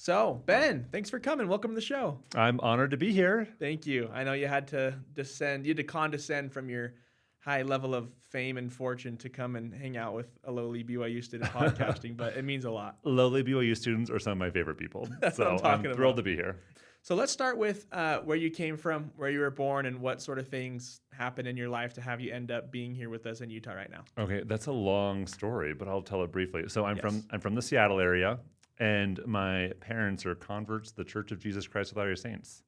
So, Ben, thanks for coming. Welcome to the show. I'm honored to be here. Thank you. I know you had to condescend from your high level of fame and fortune to come and hang out with a lowly BYU student podcasting, but it means a lot. Lowly BYU students are some of my favorite people. That's what I'm talking about. Thrilled to be here. So let's start with where you came from, where you were born, and what sort of things happened in your life to have you end up being here with us in Utah right now. Okay, that's a long story, but I'll tell it briefly. So I'm from the Seattle area, and my parents are converts to the Church of Jesus Christ of Latter-day Saints.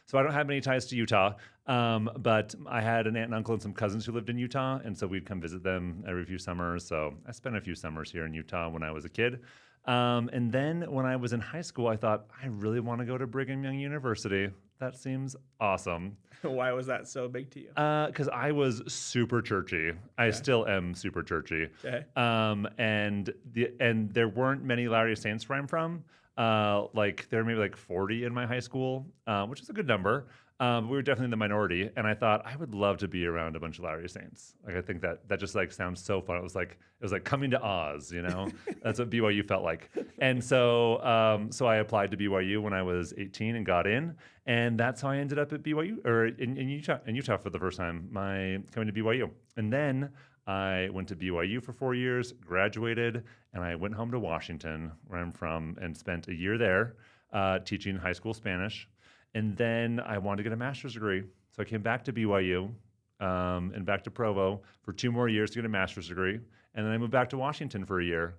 So I don't have any ties to Utah, but I had an aunt and uncle and some cousins who lived in Utah, and so we'd come visit them every few summers. So I spent a few summers here in Utah when I was a kid. And then when I was in high school, I thought, I really want to go to Brigham Young University. That seems awesome. Why was that so big to you? Because I was super churchy. I still am super churchy. Okay. And there weren't many Latter-day Saints where I'm from. There were maybe like 40 in my high school, which is a good number. We were definitely in the minority, and I thought I would love to be around a bunch of Latter-day Saints. Like I think that just like sounds so fun. It was like coming to Oz, you know. That's what BYU felt like. And so I applied to BYU when I was 18 and got in, and that's how I ended up at BYU or in Utah for the first time. Coming to BYU, and then I went to BYU for 4 years, graduated, and I went home to Washington, where I'm from, and spent a year there teaching high school Spanish. And then I wanted to get a master's degree. So I came back to BYU and back to Provo for 2 more years to get a master's degree. And then I moved back to Washington for a year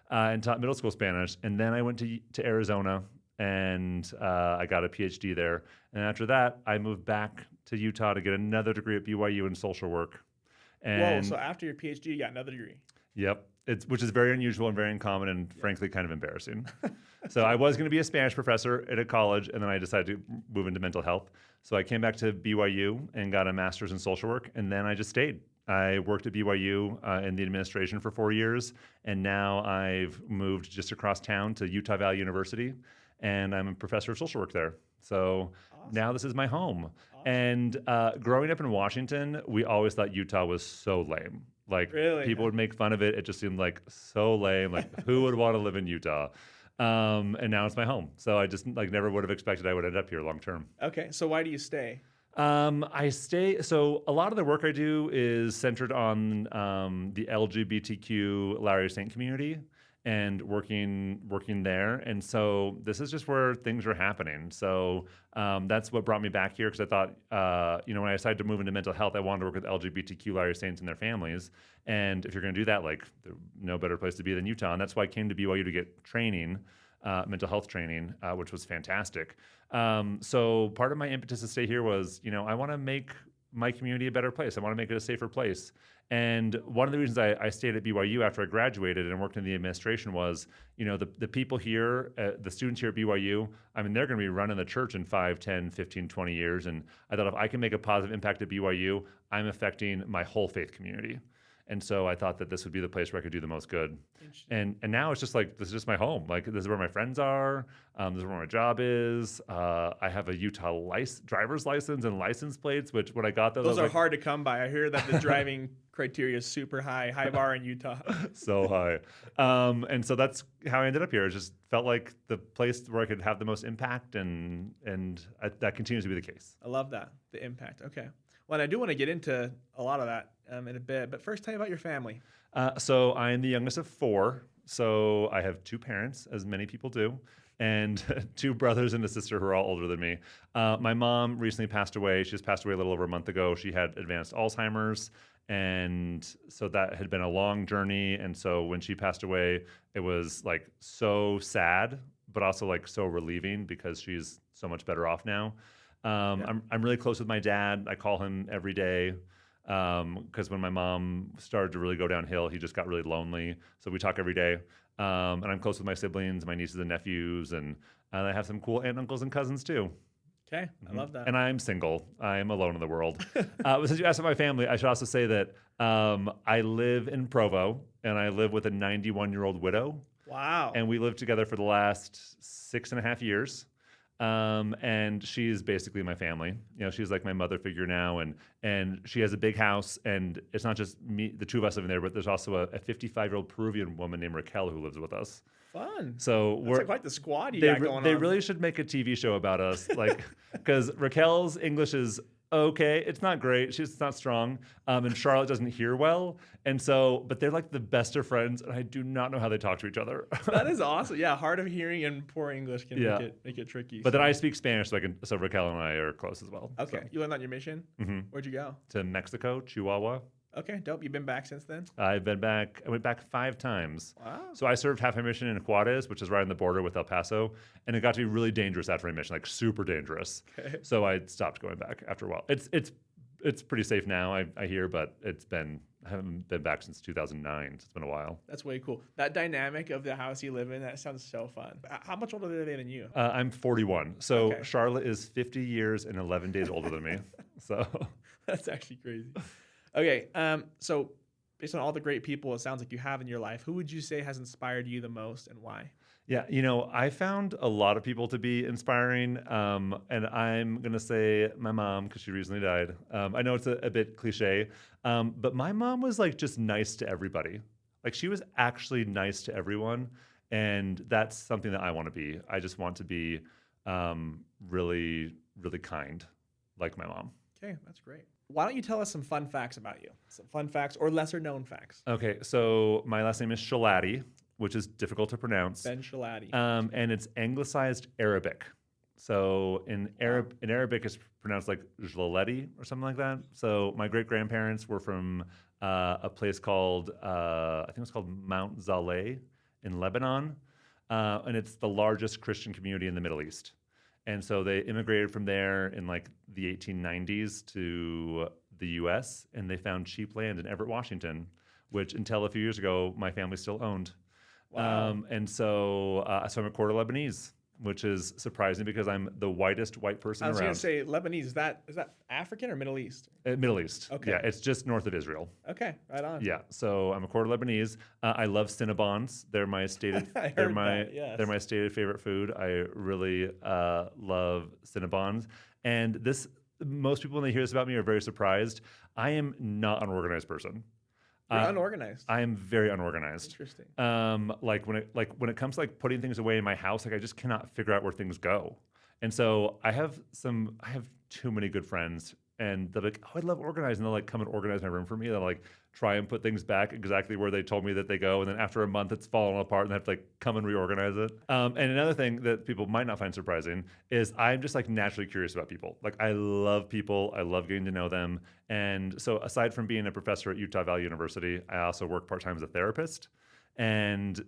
and taught middle school Spanish. And then I went to Arizona and I got a PhD there. And after that, I moved back to Utah to get another degree at BYU in social work. Whoa, so after your PhD, you got another degree. Yep, which is very unusual and very uncommon and frankly kind of embarrassing. So I was going to be a Spanish professor at a college, and then I decided to move into mental health. So I came back to BYU and got a master's in social work, and then I just stayed. I worked at BYU in the administration for 4 years, and now I've moved just across town to Utah Valley University, and I'm a professor of social work there. So now this is my home. And growing up in Washington, we always thought Utah was so lame. Like Really? People would make fun of it. It just seemed like so lame. Like who would want to live in Utah? And now it's my home. So I just never would have expected I would end up here long term. Okay, so why do you stay? I stay. So a lot of the work I do is centered on the LGBTQ Latter-day Saint community and working there. And so this is just where things are happening. So that's what brought me back here because I thought, when I decided to move into mental health, I wanted to work with LGBTQ Latter-day Saints and their families. And if you're going to do that, there's no better place to be than Utah. And that's why I came to BYU to get training, mental health training, which was fantastic. So part of my impetus to stay here was, I want to make my community a better place. I want to make it a safer place. And one of the reasons I stayed at BYU after I graduated and worked in the administration was, the people here, the students here at BYU, they're going to be running the church in 5, 10, 15, 20 years. And I thought if I can make a positive impact at BYU, I'm affecting my whole faith community. And so I thought that this would be the place where I could do the most good. And now it's just this is just my home. This is where my friends are. This is where my job is. I have a Utah driver's license and license plates, which when I got those are hard to come by. I hear that the driving criteria is super high bar in Utah. So high. And so that's how I ended up here. It just felt like the place where I could have the most impact, and that continues to be the case. I love that, the impact. Okay. Well, and I do want to get into a lot of that in a bit, but first tell me about your family. So I am the youngest of 4. So I have 2 parents, as many people do, and 2 brothers and a sister who are all older than me. My mom recently passed away. She just passed away a little over a month ago. She had advanced Alzheimer's, and so that had been a long journey. And so when she passed away, it was so sad, but also so relieving because she's so much better off now. I'm really close with my dad. I call him every day because when my mom started to really go downhill, he just got really lonely. So we talk every day. And I'm close with my siblings, my nieces and nephews, and I have some cool aunt, uncles, and cousins too. Okay, I love that. And I'm single. I'm alone in the world. But since you asked about my family, I should also say that I live in Provo, and I live with a 91-year-old widow. Wow. And we lived together for the last 6.5 years. And she's basically my family. She's like my mother figure now, and she has a big house, and it's not just me, the two of us living there, but there's also a 55-year-old Peruvian woman named Raquel who lives with us. Fun. So That's like quite the squad you got going on. They really should make a TV show about us, like, because Raquel's English is okay. It's not great. She's not strong. And Charlotte doesn't hear well. And so, but they're like the best of friends. And I do not know how they talk to each other. That is awesome. Yeah. Hard of hearing and poor English can make it tricky. But then I speak Spanish, so Raquel and I are close as well. Okay. So. You learned that on your mission? Mm-hmm. Where'd you go? To Mexico, Chihuahua. Okay, dope. You've been back since then? I've been back. I went back 5 times. Wow. So I served half my mission in Juarez, which is right on the border with El Paso, and it got to be really dangerous after my mission, like super dangerous. Okay. So I stopped going back after a while. It's pretty safe now, I hear, but I haven't been back since 2009. So it's been a while. That's way cool. That dynamic of the house you live in, that sounds so fun. How much older are they than you? I'm 41. So okay. Charlotte is 50 years and 11 days older than me. So that's actually crazy. Okay, so based on all the great people it sounds like you have in your life, who would you say has inspired you the most and why? Yeah, I found a lot of people to be inspiring, and I'm going to say my mom, because she recently died. I know it's a bit cliche, but my mom was like just nice to everybody. Like she was actually nice to everyone, and that's something that I want to be. I just want to be really, really kind, like my mom. Okay, that's great. Why don't you tell us some fun facts about you? Some fun facts or lesser known facts. Okay, so my last name is Schilaty, which is difficult to pronounce. Ben Schilaty. And it's anglicized Arabic. So in Arabic, it's pronounced like Schilaty or something like that. So my great-grandparents were from a place called, I think it was called Mount Zaleh in Lebanon. And it's the largest Christian community in the Middle East. And so they immigrated from there in like the 1890s to the U.S. and they found cheap land in Everett, Washington, which until a few years ago, my family still owned. Wow. And so I'm a quarter Lebanese, which is surprising because I'm the whitest white person around. I was going to say Lebanese. Is that African or Middle East? Middle East. Okay. Yeah, it's just north of Israel. Okay, right on. Yeah, so I'm a quarter Lebanese. I love Cinnabons. They're my stated. they're my stated favorite food. I really love Cinnabons. And most people when they hear this about me are very surprised. I am not an organized person. You're unorganized. I am very unorganized. Interesting. Like when it comes to like putting things away in my house, like I just cannot figure out where things go. And so I have too many good friends, and they're like, "Oh, I love organizing." And they'll like come and organize my room for me. They'll like try and put things back exactly where they told me that they go, and then after a month, it's fallen apart, and they have to like come and reorganize it. And another thing that people might not find surprising is I'm just like naturally curious about people. Like I love people. I love getting to know them. And so aside from being a professor at Utah Valley University, I also work part-time as a therapist. And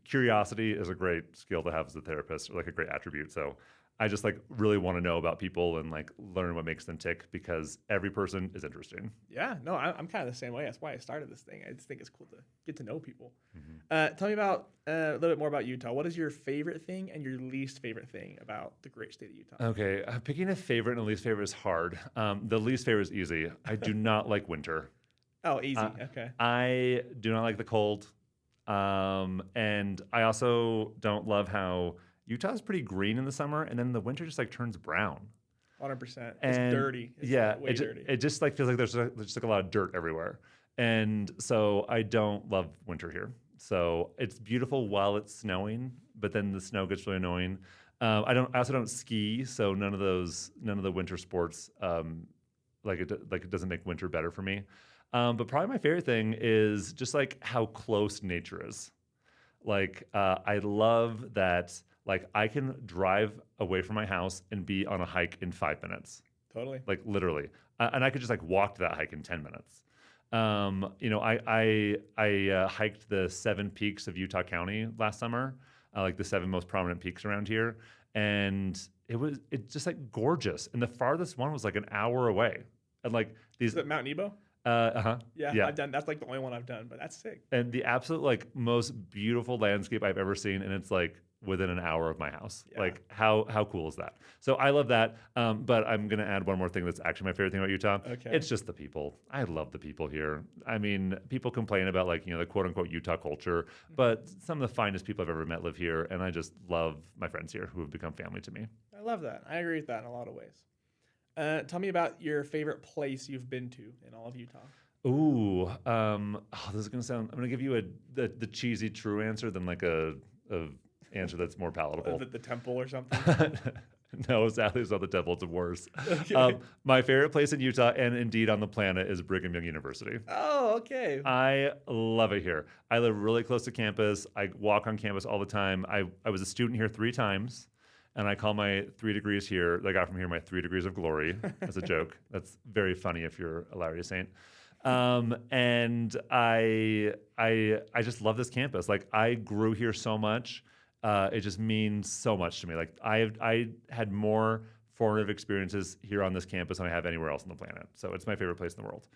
curiosity is a great skill to have as a therapist, or like a great attribute. So I just like really want to know about people and like learn what makes them tick because every person is interesting. Yeah, no, I'm kind of the same way. That's why I started this thing. I just think it's cool to get to know people. Mm-hmm. Tell me about a little bit more about Utah. What is your favorite thing and your least favorite thing about the great state of Utah? Okay, picking a favorite and a least favorite is hard. The least favorite is easy. I do not like winter. Oh, easy. Okay. I do not like the cold. And I also don't love how Utah's pretty green in the summer, and then the winter just like turns brown. 100%. It's dirty. It's way dirty. It just like feels like there's just like a lot of dirt everywhere, and so I don't love winter here. So it's beautiful while it's snowing, but then the snow gets really annoying. I also don't ski, so none of the winter sports it doesn't make winter better for me. But probably my favorite thing is just like how close nature is. Like I love that. Like I can drive away from my house and be on a hike in 5 minutes. Totally. Like literally, and I could just like walk to that hike in 10 minutes. I hiked the 7 peaks of Utah County last summer, like the 7 most prominent peaks around here, and it's just like gorgeous. And the farthest one was like an hour away, and like these. Is it Mount Nebo? Yeah, I've done. That's like the only one I've done, but that's sick. And the absolute like most beautiful landscape I've ever seen, and it's like within an hour of my house. Yeah. Like how cool is that? So I love that. But I'm gonna add one more thing that's actually my favorite thing about Utah. Okay. It's just the people. I love the people here. I mean, people complain about like, the quote unquote Utah culture, but some of the finest people I've ever met live here, and I just love my friends here who have become family to me. I love that. I agree with that in a lot of ways. Tell me about your favorite place you've been to in all of Utah. Ooh, this is gonna sound. I'm gonna give you the cheesy true answer than like a answer that's more palatable. The temple or something? No, sadly, it's not the temple. It's worse. Okay. My favorite place in Utah, and indeed on the planet, is Brigham Young University. Oh, okay. I love it here. I live really close to campus. I walk on campus all the time. I was a student here 3 times, and I call my 3 degrees here, that I got from here, my 3 degrees of glory as a joke. That's very funny if you're a Latter-day Saint. And I just love this campus. Like, I grew here so much. It just means so much to me. Like, I had more formative experiences here on this campus than I have anywhere else on the planet. So it's my favorite place in the world.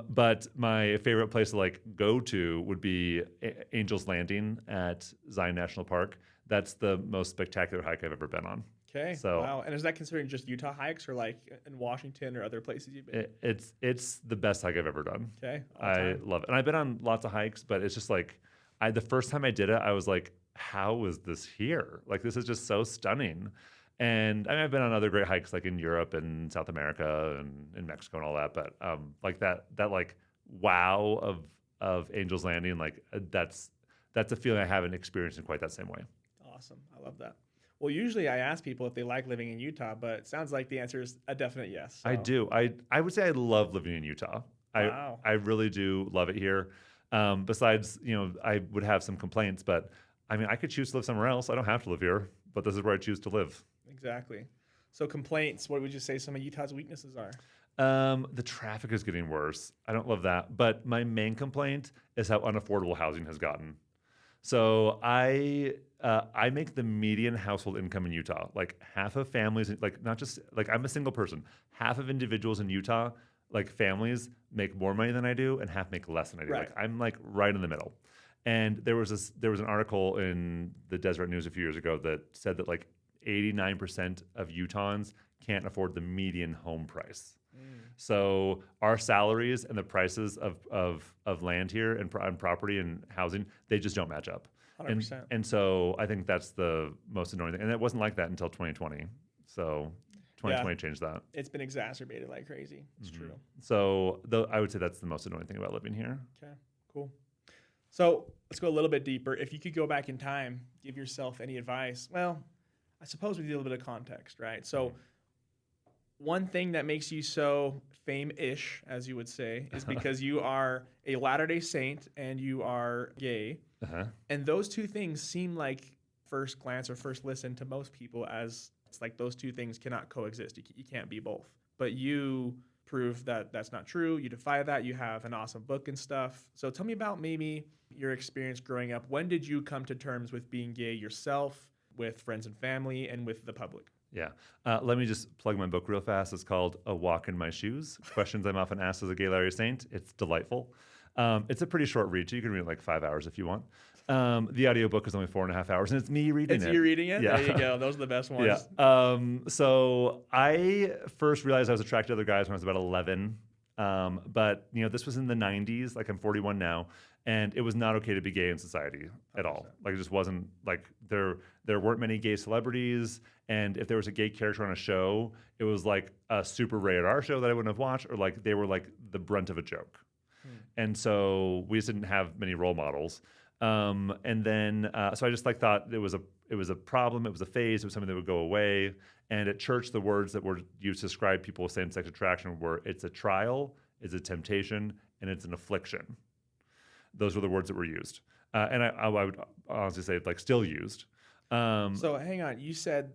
But my favorite place to like go to would be Angel's Landing at Zion National Park. That's the most spectacular hike I've ever been on. Okay. So, wow. And is that considering just Utah hikes or like in Washington or other places you've been? It's the best hike I've ever done. Okay. I love it. And I've been on lots of hikes, but it's just like, the first time I did it, I was like, how is this here? Like, this is just so stunning. And I mean, I've been on other great hikes like in Europe and South America and in Mexico and all that. But like that like wow of Angel's Landing, like that's a feeling I haven't experienced in quite that same way. Awesome. I love that. Well, usually I ask people if they like living in Utah, but it sounds like the answer is a definite yes. So. I do. I would say I love living in Utah. Wow. I really do love it here. Besides, I would have some complaints, but I mean, I could choose to live somewhere else. I don't have to live here, but this is where I choose to live. Exactly. So complaints, what would you say some of Utah's weaknesses are? The traffic is getting worse. I don't love that. But my main complaint is how unaffordable housing has gotten. So I make the median household income in Utah. Like half of families, like not just like I'm a single person. Half of individuals in Utah, like families, make more money than I do, and half make less than I do. Right. Like I'm like right in the middle. And there was an article in the Deseret News a few years ago that said that like 89% of Utahns can't afford the median home price. So our salaries and the prices of land here and property and housing, they just don't match up. 100%. And so I think that's the most annoying thing. And it wasn't like that until 2020. So 2020 changed that. It's been exacerbated like crazy. It's true. So I would say that's the most annoying thing about living here. Okay, cool. So let's go a little bit deeper. If you could go back in time, give yourself any advice. Well, I suppose we need a little bit of context, right? So one thing that makes you so fame-ish, as you would say, is because you are a Latter-day Saint and you are gay. Uh-huh. And those two things seem like first glance or first listen to most people as it's like those two things cannot coexist. You can't be both. But you prove that that's not true. You defy that. You have an awesome book and stuff. So tell me about maybe your experience growing up. When did you come to terms with being gay yourself, with friends and family, and with the public? Yeah. Let me just plug my book real fast. It's called A Walk in My Shoes, Questions I'm Often Asked as a Gay Latter-day Saint. It's delightful. It's a pretty short read, so you can read it in like 5 hours if you want. The audiobook is only 4.5 hours, and it's me reading it. It's you reading it? Yeah. There you go. Those are the best ones. Yeah. So I first realized I was attracted to other guys when I was about 11. But, this was in the 90s. Like, I'm 41 now. And it was not okay to be gay in society at all. Like, it just wasn't, like, there weren't many gay celebrities. And if there was a gay character on a show, it was like a super rated R show that I wouldn't have watched, or like they were like the brunt of a joke. And so we just didn't have many role models. And then, so I just like thought it was a problem. It was a phase. It was something that would go away. And at church, the words that were used to describe people with same-sex attraction were, it's a trial, it's a temptation, and it's an affliction. Those were the words that were used. And I would honestly say, like, still used. So hang on. You said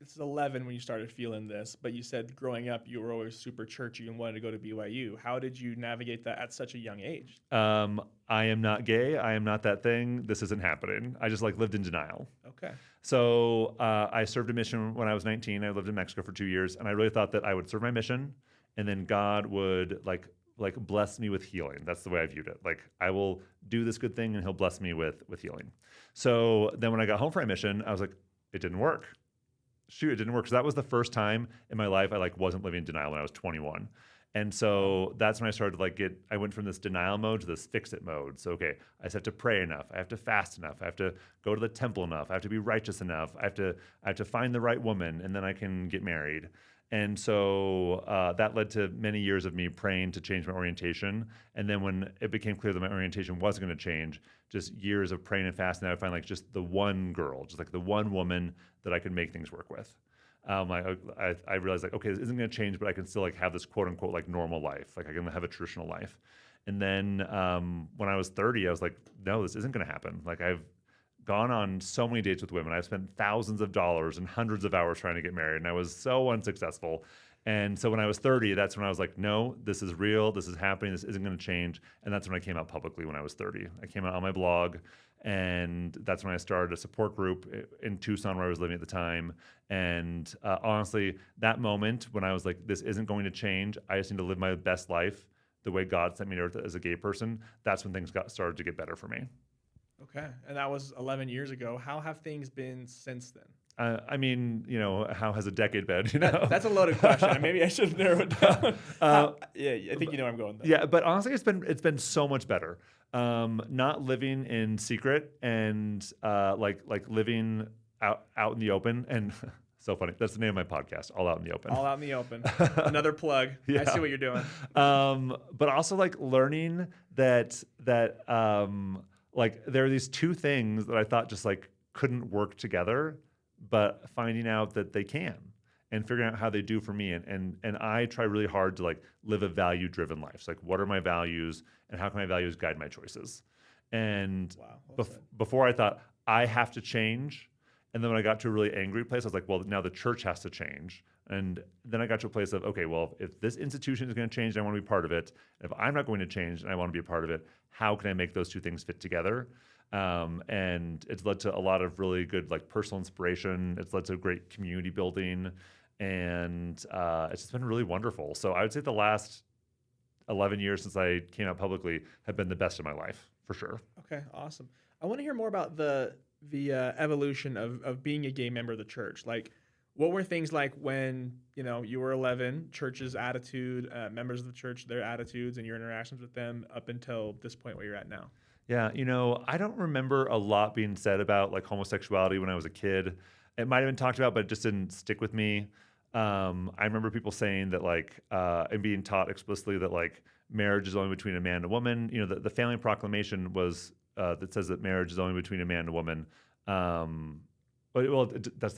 it's 11 when you started feeling this, but you said growing up you were always super churchy and wanted to go to BYU. How did you navigate that at such a young age? I am not gay. I am not that thing. This isn't happening. I just lived in denial. Okay. So I served a mission when I was 19. I lived in Mexico for 2 years, and I really thought that I would serve my mission, and then God would like bless me with healing. That's the way I viewed it. Like I will do this good thing and he'll bless me with healing. So then when I got home from my mission, I was like, it didn't work. Shoot, it didn't work. So that was the first time in my life I like wasn't living in denial when I was 21. And so that's when I started to like I went from this denial mode to this fix it mode. So, okay, I just have to pray enough. I have to fast enough. I have to go to the temple enough. I have to be righteous enough. I have to find the right woman, and then I can get married. And so that led to many years of me praying to change my orientation. And then when it became clear that my orientation wasn't going to change, just years of praying and fasting, I would find like just the one girl, just like the one woman that I could make things work with. I realized like, okay, this isn't going to change, but I can still like have this quote unquote like normal life. Like I can have a traditional life. And then when I was 30, I was like, no, this isn't going to happen. Like I've gone on so many dates with women. I've spent thousands of dollars and hundreds of hours trying to get married, and I was so unsuccessful. And so when I was 30, that's when I was like, no, this is real. This is happening. This isn't going to change. And that's when I came out publicly when I was 30. I came out on my blog, and that's when I started a support group in Tucson where I was living at the time. And honestly, that moment when I was like, this isn't going to change. I just need to live my best life the way God sent me to earth as a gay person. That's when things started to get better for me. Okay. And that was 11 years ago. How have things been since then? I mean, you know, how has a decade been? You know, that's a loaded question. Maybe I should narrow it down. Yeah, I think you know where I'm going. Though. Yeah, but honestly, it's been so much better. Not living in secret and like living out in the open. And so funny. That's the name of my podcast. All Out in the Open. All Out in the Open. Another plug. Yeah. I see what you're doing. But also like learning that like there are these two things that I thought just like couldn't work together, but finding out that they can and figuring out how they do for me. And I try really hard to like live a value-driven life. So like, what are my values and how can my values guide my choices? And before I thought I have to change. And then when I got to a really angry place, I was like, well, now the church has to change. And then I got to a place of, okay, well, if this institution is going to change, I want to be part of it. And if I'm not going to change and I want to be a part of it, how can I make those two things fit together? And it's led to a lot of really good like personal inspiration. It's led to great community building, and it's just been really wonderful. So I would say the last 11 years since I came out publicly have been the best of my life, for sure. Okay, awesome. I want to hear more about the evolution of being a gay member of the church. Like, what were things like when, you know, you were 11, church's attitude, members of the church, their attitudes and your interactions with them up until this point where you're at now? Yeah, you know, I don't remember a lot being said about like homosexuality when I was a kid. It might have been talked about, but it just didn't stick with me. I remember people saying that like, and being taught explicitly that like marriage is only between a man and a woman. You know, the family proclamation was that says that marriage is only between a man and a woman. That's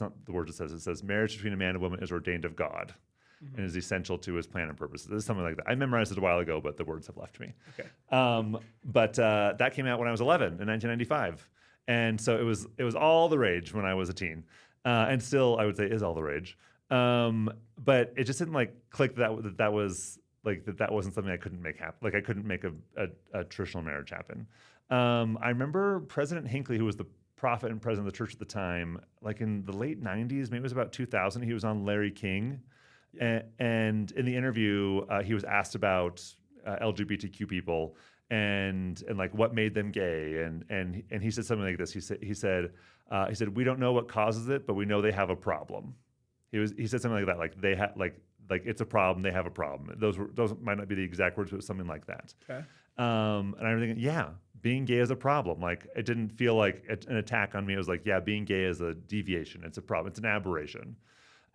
not the word it says. It says marriage between a man and a woman is ordained of God. Mm-hmm. And is essential to his plan and purposes. This is something like that. I memorized it a while ago, but the words have left me. Okay. But that came out when I was 11 in 1995, and so it was all the rage when I was a teen, and still I would say is all the rage. But it just didn't like click that was like that wasn't something I couldn't make happen. Like I couldn't make a traditional marriage happen. I remember President Hinckley, who was the prophet and president of the church at the time, like in the late 90s, maybe it was about 2000. He was on Larry King. And in the interview, he was asked about LGBTQ people and like what made them gay, and he said something like this. He said we don't know what causes it, but we know they have a problem. He said something like that, like they have like it's a problem, they have a problem. Those might not be the exact words, but something like that. Okay. And I'm thinking, yeah, being gay is a problem. Like it didn't feel like an attack on me. It was like, yeah, being gay is a deviation. It's a problem. It's an aberration.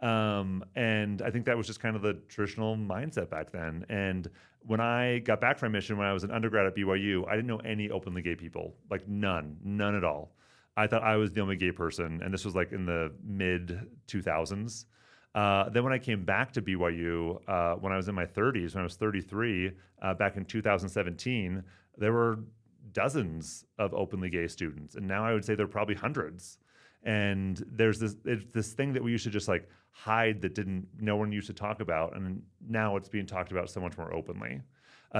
And I think that was just kind of the traditional mindset back then. And when I got back from my mission, when I was an undergrad at BYU, I didn't know any openly gay people, like none at all. I thought I was the only gay person. And this was like in the mid 2000s. Then when I came back to BYU, when I was in my 30s, when I was 33, back in 2017, there were dozens of openly gay students. And now I would say there are probably hundreds. And there's this thing that we used to just like hide that no one used to talk about, and now it's being talked about so much more openly,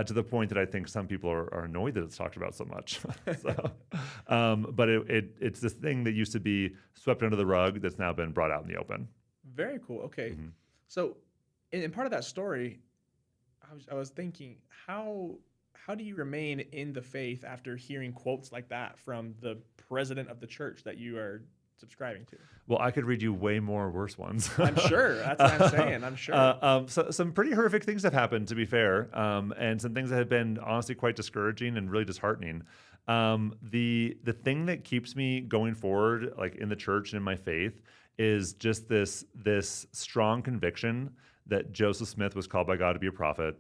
to the point that I think some people are annoyed that it's talked about so much. But it's this thing that used to be swept under the rug that's now been brought out in the open. Very cool. Okay, So in part of that story, I was thinking, how do you remain in the faith after hearing quotes like that from the president of the church that you are subscribing to? Well, I could read you way more worse ones. I'm sure. That's what I'm saying. I'm sure. So some pretty horrific things have happened, to be fair, and some things that have been honestly quite discouraging and really disheartening. The thing that keeps me going forward, like in the church and in my faith, is just this strong conviction that Joseph Smith was called by God to be a prophet,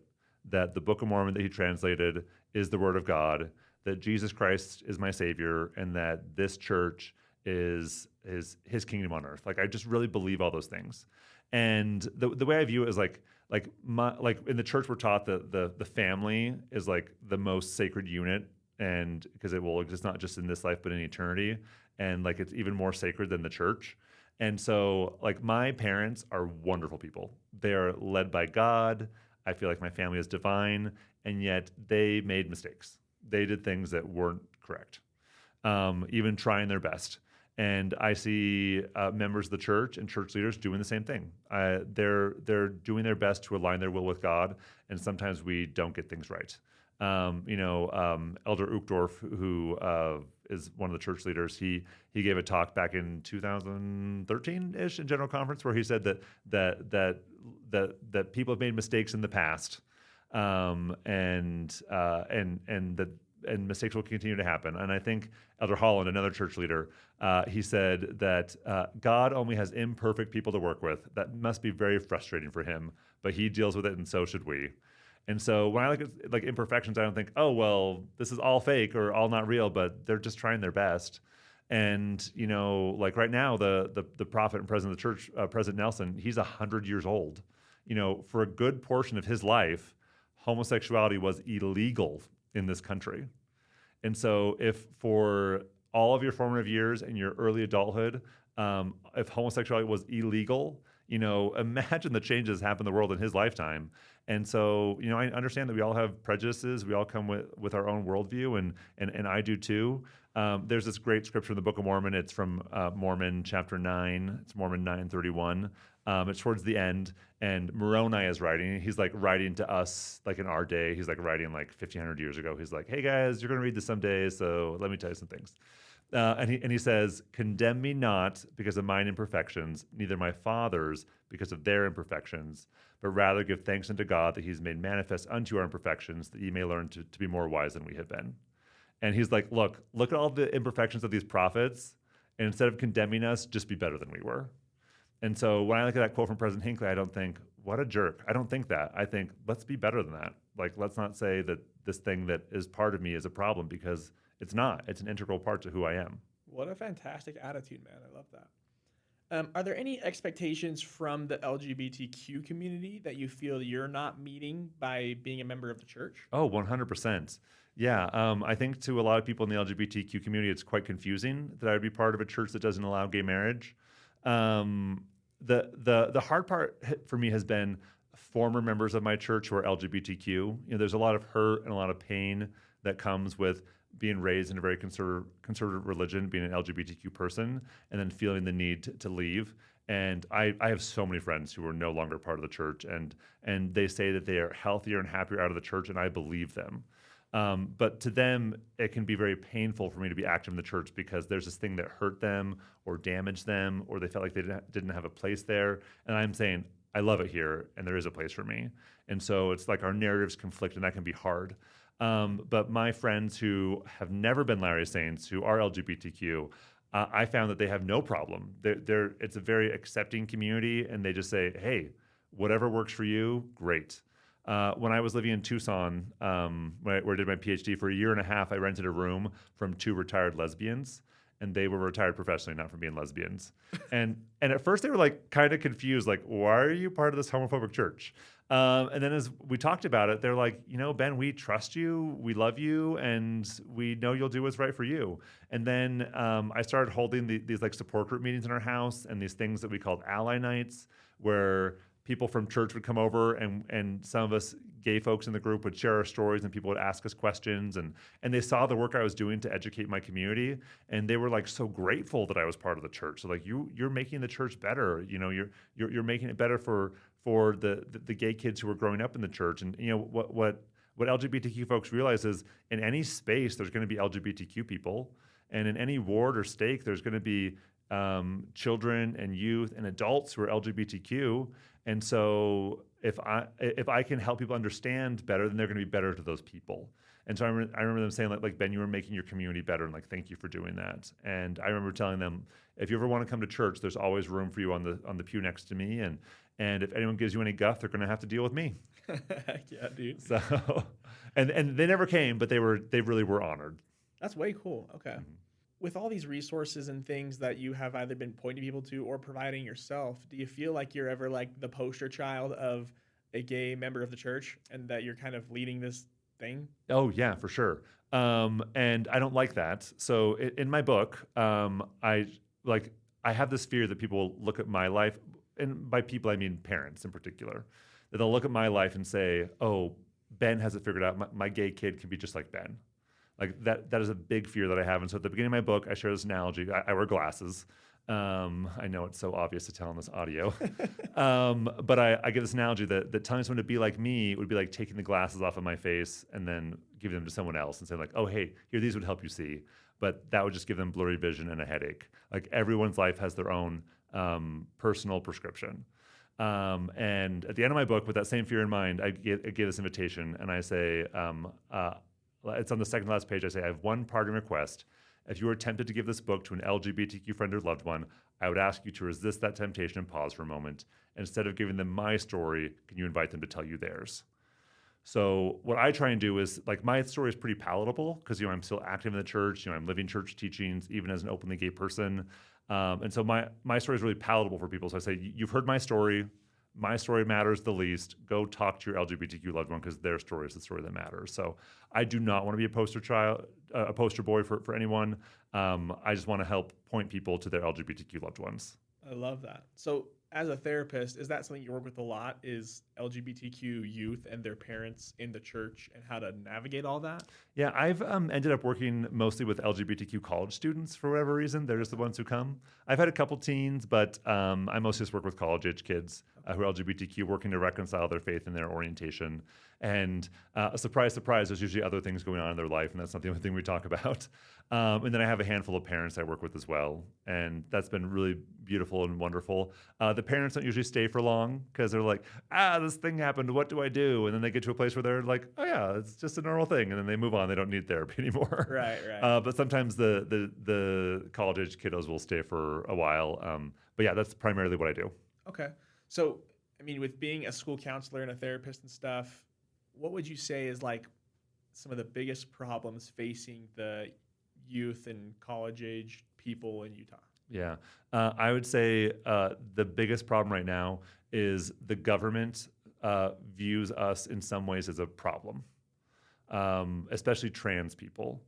that the Book of Mormon that he translated is the Word of God, that Jesus Christ is my Savior, and that this church is His kingdom on earth. Like I just really believe all those things, and the way I view it is like in the church we're taught that the family is like the most sacred unit, and because it will exist not just in this life but in eternity, and like it's even more sacred than the church. And so like my parents are wonderful people. They are led by God. I feel like my family is divine, and yet they made mistakes. They did things that weren't correct, even trying their best. And I see members of the church and church leaders doing the same thing. They're doing their best to align their will with God, and sometimes we don't get things right. Elder Uchtdorf, who is one of the church leaders, he gave a talk back in 2013-ish in General Conference where he said that people have made mistakes in the past, and mistakes will continue to happen. And I think Elder Holland, another church leader, he said that God only has imperfect people to work with. That must be very frustrating for him, but he deals with it, and so should we. And so when I look at like imperfections, I don't think, oh, well, this is all fake or all not real, but they're just trying their best. And, like right now, the prophet and president of the church, President Nelson, he's 100 years old. For a good portion of his life, homosexuality was illegal in this country. And so if for all of your formative years and your early adulthood, if homosexuality was illegal, imagine the changes happen in the world in his lifetime. And so, I understand that we all have prejudices. We all come with our own worldview, and I do too. There's this great scripture in the Book of Mormon. It's from Mormon chapter 9. It's Mormon 9:31. It's towards the end, and Moroni is writing. He's like writing to us like in our day. He's like writing like 1,500 years ago. He's like, hey guys, you're going to read this someday, so let me tell you some things. And he says, condemn me not because of mine imperfections, neither my fathers because of their imperfections, but rather give thanks unto God that he's made manifest unto our imperfections, that ye may learn to be more wise than we have been. And he's like, look at all the imperfections of these prophets, and instead of condemning us, just be better than we were. And so when I look at that quote from President Hinckley, I don't think, what a jerk. I don't think that. I think, let's be better than that. Like, let's not say that this thing that is part of me is a problem, because it's not. It's an integral part to who I am. What a fantastic attitude, man. I love that. Are there any expectations from the LGBTQ community that you feel you're not meeting by being a member of the church? Oh, 100%. Yeah, I think to a lot of people in the LGBTQ community, it's quite confusing that I would be part of a church that doesn't allow gay marriage. The hard part for me has been former members of my church who are LGBTQ. There's a lot of hurt and a lot of pain that comes with being raised in a very conservative religion, being an LGBTQ person, and then feeling the need to leave. And I have so many friends who are no longer part of the church, and they say that they are healthier and happier out of the church, and I believe them. But to them, it can be very painful for me to be active in the church because there's this thing that hurt them or damaged them, or they felt like they didn't have a place there. And I'm saying, I love it here, and there is a place for me. And so it's like our narratives conflict, and that can be hard. But my friends who have never been Latter-day Saints, who are LGBTQ, I found that they have no problem. It's a very accepting community, and they just say, hey, whatever works for you, great. When I was living in Tucson, where I did my PhD, for a year and a half, I rented a room from 2 retired lesbians, and they were retired professionally, not from being lesbians. And at first they were like kind of confused, like, why are you part of this homophobic church? And then as we talked about it, they're like, Ben, we trust you, we love you, and we know you'll do what's right for you. And then I started holding these like support group meetings in our house, and these things that we called ally nights, where people from church would come over, and some of us gay folks in the group would share our stories, and people would ask us questions, and they saw the work I was doing to educate my community, and they were like so grateful that I was part of the church. So like you're making the church better. You know, you're making it better for the gay kids who are growing up in the church. And you know what LGBTQ folks realize is in any space there's going to be LGBTQ people, and in any ward or stake there's going to be children and youth and adults who are LGBTQ. And so if I can help people understand better, then they're going to be better to those people. And so I remember them saying like Ben, you were making your community better, and like thank you for doing that. And I remember telling them, if you ever want to come to church, there's always room for you on the pew next to me. And if anyone gives you any guff, they're going to have to deal with me. Yeah, dude. So, and they never came, but they really were honored. That's way cool. Okay. Mm-hmm. With all these resources and things that you have either been pointing people to or providing yourself, do you feel like you're ever like the poster child of a gay member of the church, and that you're kind of leading this thing? Oh yeah, for sure. And I don't like that. So in my book, I have this fear that people will look at my life, and by people I mean parents in particular, that they'll look at my life and say, "Oh, Ben has it figured out. My gay kid can be just like Ben." Like that is a big fear that I have. And so at the beginning of my book, I share this analogy. I wear glasses. I know it's so obvious to tell on this audio. But I give this analogy that telling someone to be like me would be like taking the glasses off of my face and then giving them to someone else and saying like, oh, hey, here, these would help you see. But that would just give them blurry vision and a headache. Like everyone's life has their own personal prescription. And at the end of my book, with that same fear in mind, I give this invitation, and I say, it's on the second to last page. I say, I have one parting request. If you are tempted to give this book to an LGBTQ friend or loved one, I would ask you to resist that temptation and pause for a moment. Instead of giving them my story, can you invite them to tell you theirs? So what I try and do is, like, my story is pretty palatable because, you know, I'm still active in the church. You know, I'm living church teachings, even as an openly gay person. And so my story is really palatable for people. So I say, you've heard my story. My story matters the least. Go talk to your LGBTQ loved one because their story is the story that matters. So I do not want to be a poster boy for anyone. I just want to help point people to their LGBTQ loved ones. I love that. So as a therapist, is that something you work with a lot, is LGBTQ youth and their parents in the church and how to navigate all that? Yeah, I've ended up working mostly with LGBTQ college students for whatever reason. They're just the ones who come. I've had a couple teens, but I mostly just work with college-age kids who are LGBTQ, working to reconcile their faith and their orientation. And surprise, surprise, there's usually other things going on in their life, and that's not the only thing we talk about. And then I have a handful of parents I work with as well, and that's been really beautiful and wonderful. The parents don't usually stay for long because they're like, this thing happened, what do I do? And then they get to a place where they're like, oh yeah, it's just a normal thing, and then they move on. They don't need therapy anymore. Right. But sometimes the college-age kiddos will stay for a while. But yeah, that's primarily what I do. Okay. So, I mean, with being a school counselor and a therapist and stuff, what would you say is like some of the biggest problems facing the youth and college-age people in Utah? Yeah, I would say the biggest problem right now is the government views us in some ways as a problem, especially trans people.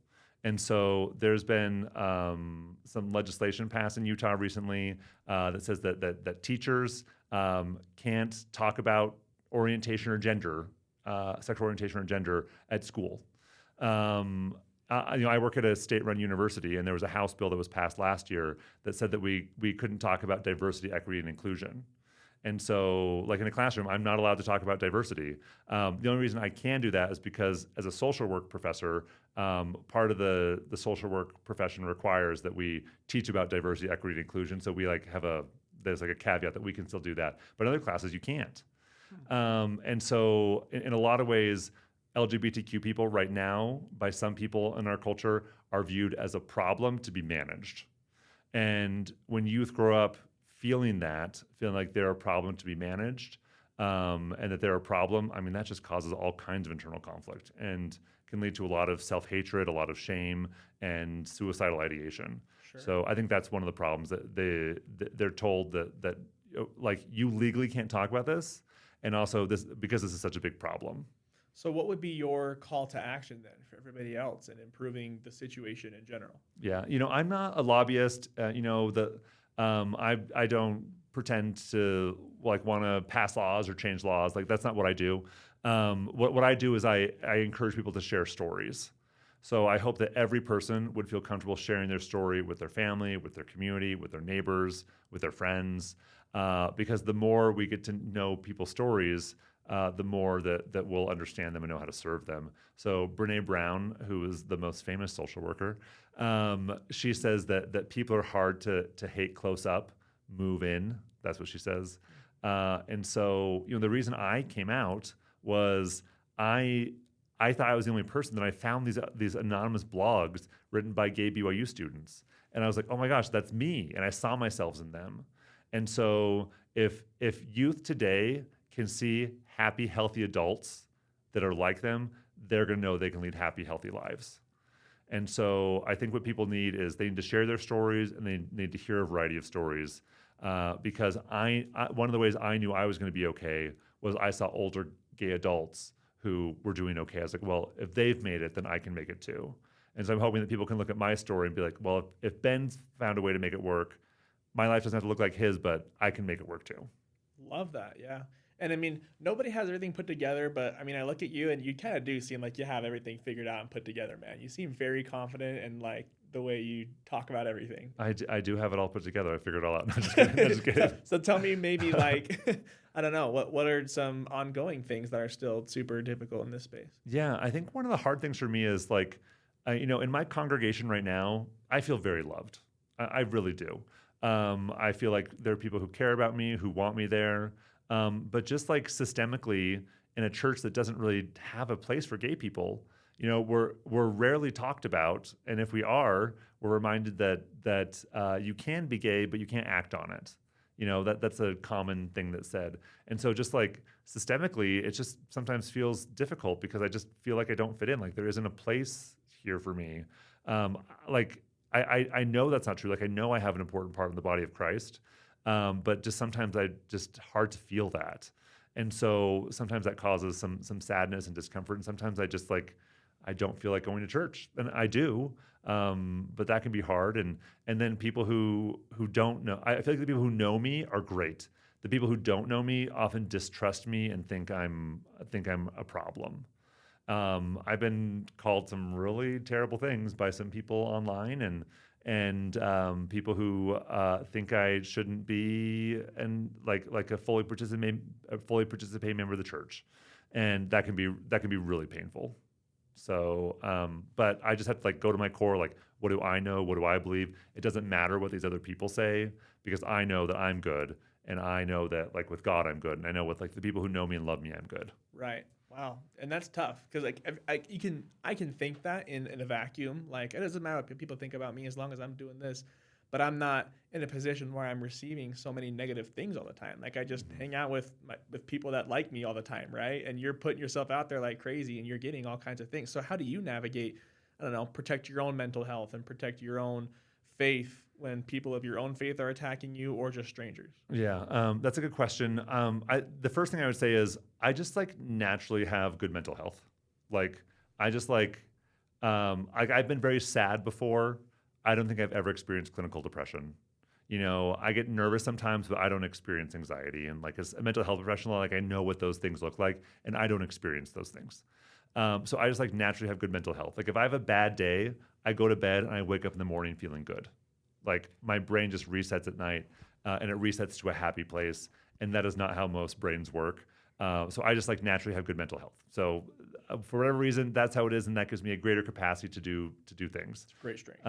And so there's been some legislation passed in Utah recently that says that teachers can't talk about orientation or gender, sexual orientation or gender at school. I work at a state-run university, and there was a House bill that was passed last year that said that we couldn't talk about diversity, equity, and inclusion. And so, like in a classroom, I'm not allowed to talk about diversity. The only reason I can do that is because, as a social work professor, part of the social work profession requires that we teach about diversity, equity, and inclusion. So we there's a caveat that we can still do that, but in other classes you can't. And so, in a lot of ways, LGBTQ people right now, by some people in our culture, are viewed as a problem to be managed. And when youth grow up feeling like they're a problem to be managed, and that they're a problem, I mean, that just causes all kinds of internal conflict and can lead to a lot of self-hatred, a lot of shame, and suicidal ideation. Sure. So I think that's one of the problems, that they're told that like, you legally can't talk about this, and also because this is such a big problem. So what would be your call to action then for everybody else in improving the situation in general? Yeah, I'm not a lobbyist. I don't pretend to like want to pass laws or change laws. Like that's not what I do. What I do is I encourage people to share stories. So I hope that every person would feel comfortable sharing their story with their family, with their community, with their neighbors, with their friends, because the more we get to know people's stories, the more that we'll understand them and know how to serve them. So Brene Brown, who is the most famous social worker, she says that people are hard to hate close up, move in. That's what she says. And so the reason I came out was I thought I was the only person. That I found these anonymous blogs written by gay BYU students, and I was like, oh my gosh, that's me, and I saw myself in them. And so if youth today can see happy, healthy adults that are like them, they're going to know they can lead happy, healthy lives. And so I think what people need is they need to share their stories, and they need to hear a variety of stories. Because I one of the ways I knew I was going to be okay was I saw older gay adults who were doing okay. I was like, well, if they've made it, then I can make it too. And so I'm hoping that people can look at my story and be like, well, if Ben's found a way to make it work, my life doesn't have to look like his, but I can make it work too. Love that. Yeah. And I mean, nobody has everything put together, but I mean, I look at you and you kind of do seem like you have everything figured out and put together, man. You seem very confident in like the way you talk about everything. I do have it all put together. I figured it all out. No, just kidding. Just kidding. So tell me maybe like, I don't know, what are some ongoing things that are still super difficult in this space? Yeah, I think one of the hard things for me is like, in my congregation right now, I feel very loved. I really do. I feel like there are people who care about me, who want me there. But just like systemically in a church that doesn't really have a place for gay people, we're rarely talked about. And if we are, we're reminded that you can be gay, but you can't act on it. That's a common thing that's said. And so just like systemically, it just sometimes feels difficult because I just feel like I don't fit in. Like there isn't a place here for me. I know that's not true. Like I know I have an important part in the body of Christ. But just sometimes just hard to feel that. And so sometimes that causes some sadness and discomfort. And sometimes I don't feel like going to church, and I do. But that can be hard. And then people who don't know, I feel like the people who know me are great. The people who don't know me often distrust me and think I'm a problem. I've been called some really terrible things by some people online, and people who think I shouldn't be like a fully participating member of the church, and that can be really painful. So, but I just have to go to my core. Like, what do I know? What do I believe? It doesn't matter what these other people say, because I know that I'm good, and I know that with God I'm good, and I know with the people who know me and love me I'm good. Right. Wow. And that's tough because I can think that in a vacuum. Like it doesn't matter what people think about me as long as I'm doing this, but I'm not in a position where I'm receiving so many negative things all the time. Like I just hang out with people that like me all the time, right? And you're putting yourself out there like crazy, and you're getting all kinds of things. So how do you navigate? I don't know, protect your own mental health and protect your own faith when people of your own faith are attacking you, or just strangers? Yeah, that's a good question. The first thing I would say is I just naturally have good mental health. I've been very sad before. I don't think I've ever experienced clinical depression. I get nervous sometimes, but I don't experience anxiety. And as a mental health professional, I know what those things look like, and I don't experience those things. So I just naturally have good mental health. If I have a bad day, I go to bed and I wake up in the morning feeling good. My brain just resets at night, and it resets to a happy place. And that is not how most brains work. So I just naturally have good mental health. So for whatever reason, that's how it is, and that gives me a greater capacity to do things. It's a great strength.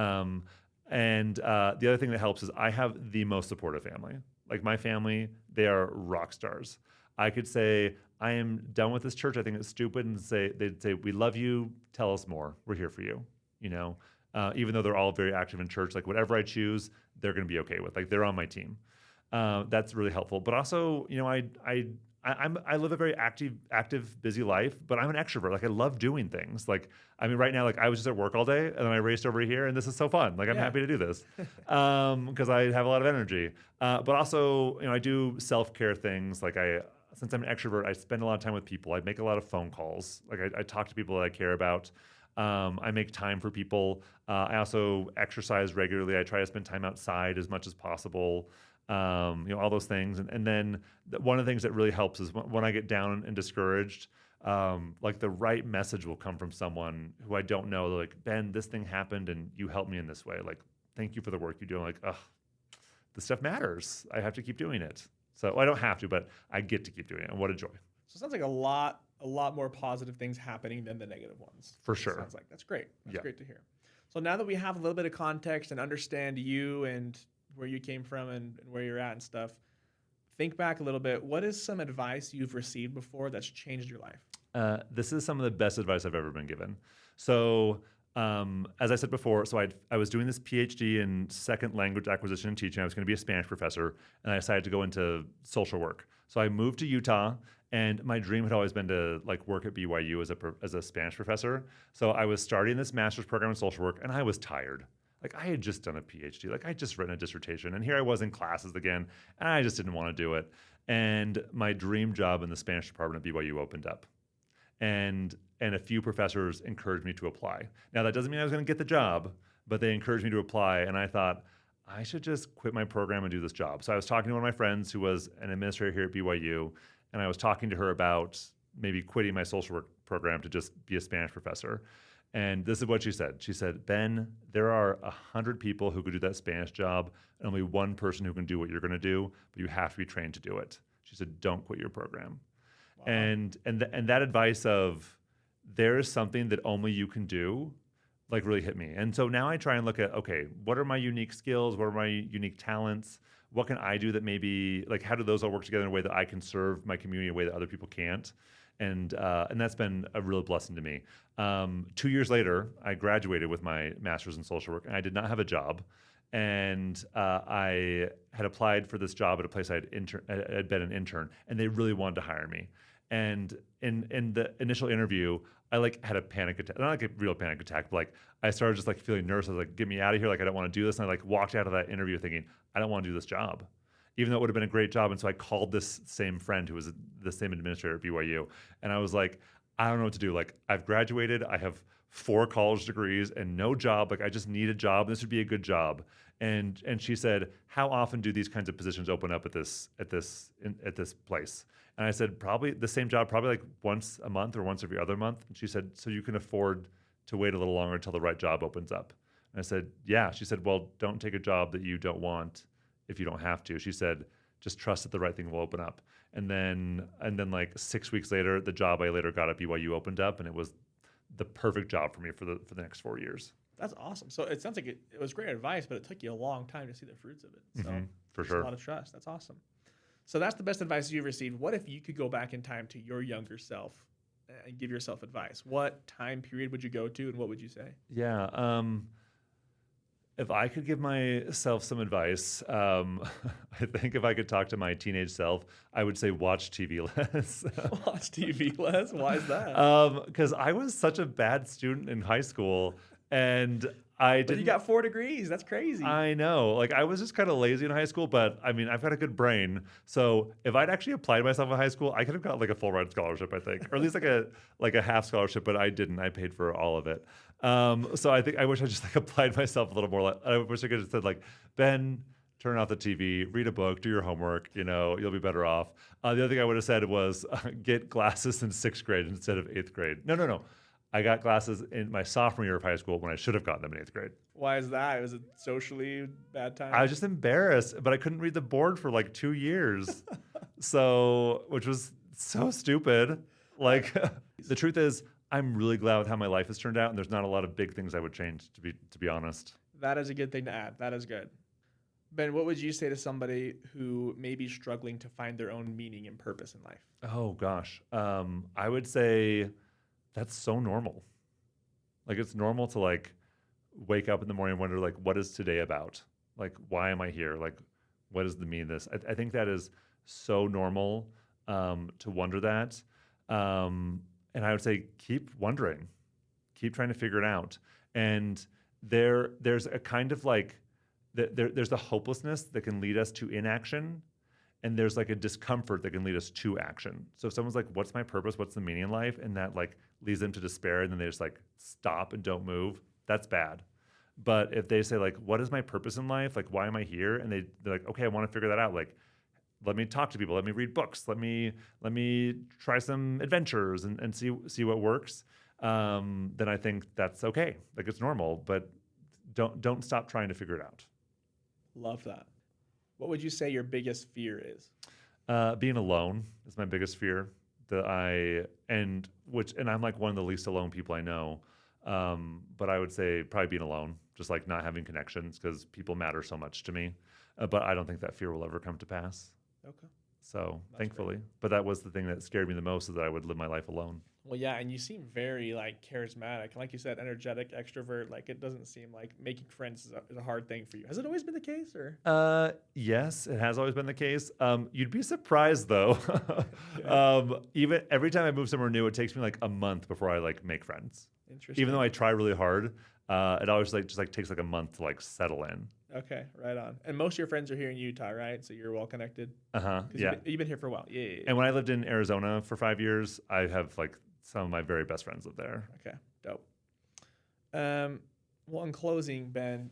And the other thing that helps is I have the most supportive family. My family, they are rock stars. I could say I am done with this church. I think it's stupid, and they'd say we love you. Tell us more. We're here for you. Even though they're all very active in church, whatever I choose, they're going to be okay with. They're on my team. That's really helpful. But also, I live a very active, busy life, but I'm an extrovert. I love doing things. Right now, I was just at work all day, and then I raced over here, and this is so fun. I'm happy to do this because I have a lot of energy. But also, I do self-care things. Since I'm an extrovert, I spend a lot of time with people. I make a lot of phone calls. I talk to people that I care about. I make time for people. I also exercise regularly. I try to spend time outside as much as possible. all those things. And then one of the things that really helps is when I get down and discouraged, like the right message will come from someone who I don't know. They're like, Ben, this thing happened and you helped me in this way. Like, thank you for the work you do. I'm like, ugh, this stuff matters. I have to keep doing it. So I don't have to, but I get to keep doing it. And what a joy. So it sounds like a lot more positive things happening than the negative ones. For sure. Sounds like that's great. That's Yeah. great to hear. So now that we have a little bit of context and understand you and where you came from and where you're at and stuff, think back a little bit. What is some advice you've received before that's changed your life? This is some of the best advice I've ever been given. So, as I said before, I was doing this PhD in second language acquisition and teaching. I was going to be a Spanish professor, and I decided to go into social work. So I moved to Utah, and my dream had always been to like work at BYU as a Spanish professor. So I was starting this master's program in social work, and I was tired. Like I had just done a PhD, like I had just written a dissertation, and here I was in classes again, and I just didn't want to do it. And my dream job in the Spanish department at BYU opened up. And a few professors encouraged me to apply. Now, that doesn't mean I was going to get the job, but they encouraged me to apply. And I thought, I should just quit my program and do this job. So I was talking to one of my friends who was an administrator here at BYU, and I was talking to her about maybe quitting my social work program to just be a Spanish professor. And this is what she said. She said, Ben, there are 100 people who could do that Spanish job, and only one person who can do what you're going to do, but you have to be trained to do it. She said, don't quit your program. Wow. And that advice of there is something that only you can do, like really hit me. And so now I try and look at, okay, what are my unique skills? What are my unique talents? What can I do that maybe, like, how do those all work together in a way that I can serve my community in a way that other people can't? And that's been a real blessing to me. 2 years later, I graduated with my master's in social work, and I did not have a job. And I had applied for this job at a place I'd been an intern, and they really wanted to hire me. And in the initial interview, I like had a panic attack, not like a real panic attack, but like I started just like feeling nervous. I was like, get me out of here. Like, I don't want to do this. And I like walked out of that interview thinking, I don't want to do this job, even though it would have been a great job. And so I called this same friend who was the same administrator at BYU. And I was like, I don't know what to do. Like, I've graduated. I have 4 college degrees and no job. Like, I just need a job. This would be a good job. And she said, how often do these kinds of positions open up at this place? And I said, probably the same job, probably like once a month or once every other month. And she said, so you can afford to wait a little longer until the right job opens up. And I said, yeah. She said, well, don't take a job that you don't want if you don't have to. She said, just trust that the right thing will open up. And then like 6 weeks later, the job I later got at BYU opened up, and it was the perfect job for me for the next 4 years. That's awesome. So it sounds like it was great advice, but it took you a long time to see the fruits of it. So for sure. A lot of trust. That's awesome. So that's the best advice you've received. What if you could go back in time to your younger self and give yourself advice? What time period would you go to, and what would you say? Yeah. If I could give myself some advice, I think if I could talk to my teenage self, I would say watch TV less. Watch TV less? Why is that? Because I was such a bad student in high school, and But you got 4 degrees. That's crazy. I know. Like, I was just kind of lazy in high school, but I mean, I've got a good brain. So if I'd actually applied myself in high school, I could have got like a full ride scholarship, I think, or at least like a half scholarship, but I didn't. I paid for all of it. So I think I wish I just like applied myself a little more. I wish I could have said like, Ben, turn off the TV, read a book, do your homework, you'll be better off. The other thing I would have said was get glasses in 6th grade instead of 8th grade. No. I got glasses in my sophomore year of high school when I should have gotten them in 8th grade. Why is that? Was it socially bad time? I was just embarrassed, but I couldn't read the board for like 2 years. Which was so stupid. Like, the truth is, I'm really glad with how my life has turned out, and there's not a lot of big things I would change, to be honest. That is a good thing to add. That is good. Ben, what would you say to somebody who may be struggling to find their own meaning and purpose in life? Oh, gosh. I would say that's so normal. Like, it's normal to like wake up in the morning and wonder like, what is today about? Like, why am I here? Like, what is the meaning of this? I think that is so normal to wonder that. And I would say keep wondering, keep trying to figure it out. And there's a kind of like there's the hopelessness that can lead us to inaction. And there's like a discomfort that can lead us to action. So if someone's like, what's my purpose? What's the meaning in life? And that like leads them to despair, and then they just like stop and don't move. That's bad. But if they say like, what is my purpose in life? Like, why am I here? And they're like, okay, I want to figure that out. Like, let me talk to people. Let me read books. Let me try some adventures and see what works. Then I think that's okay. Like it's normal, but don't stop trying to figure it out. Love that. What would you say your biggest fear is? Being alone is my biggest fear. And I'm like one of the least alone people I know. But I would say probably being alone, just like not having connections because people matter so much to me. But I don't think that fear will ever come to pass. Okay. So That's thankfully, great. but that was the thing that scared me the most is that I would live my life alone. Well, yeah, and you seem very like charismatic, like you said, energetic, extrovert. Like it doesn't seem like making friends is a hard thing for you. Has it always been the case, or? Yes, it has always been the case. You'd be surprised though. Yeah. Even every time I move somewhere new, it takes me like a month before I like make friends. Interesting. Even though I try really hard, it always like just like takes like a month to like settle in. Okay, right on. And most of your friends are here in Utah, right? So you're well connected. Uh-huh. 'Cause Yeah. you've been here for a while. Yeah, yeah, yeah. And when I lived in Arizona for 5 years, I have like some of my very best friends live there. Okay, dope. Well, in closing, Ben,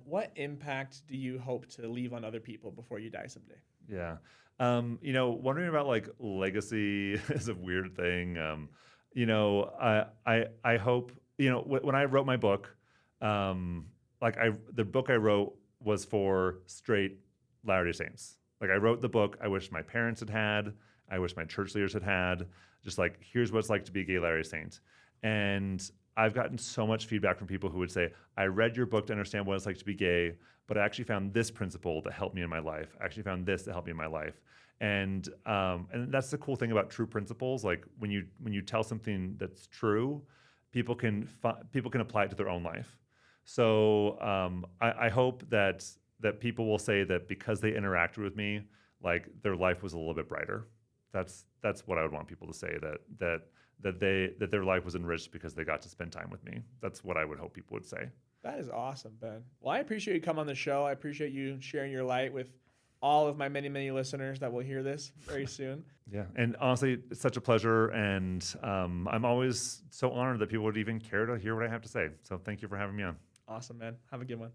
what impact do you hope to leave on other people before you die someday? Yeah. Wondering about like legacy is a weird thing. I hope, when I wrote my book, the book I wrote was for straight Latter-day Saints. Like I wrote the book I wish my parents had had, I wish my church leaders had had, just like, here's what it's like to be a gay Latter-day Saint. And I've gotten so much feedback from people who would say, I read your book to understand what it's like to be gay, but I actually found this principle that helped me in my life. I actually found this that helped me in my life. And that's the cool thing about true principles. Like when you tell something that's true, people can apply it to their own life. So I hope that people will say that because they interacted with me, like their life was a little bit brighter. That's what I would want people to say, that their life was enriched because they got to spend time with me. That's what I would hope people would say. That is awesome, Ben. Well, I appreciate you coming on the show. I appreciate you sharing your light with all of my many, many listeners that will hear this very soon. Yeah, and honestly, it's such a pleasure, and I'm always so honored that people would even care to hear what I have to say. So thank you for having me on. Awesome, man. Have a good one.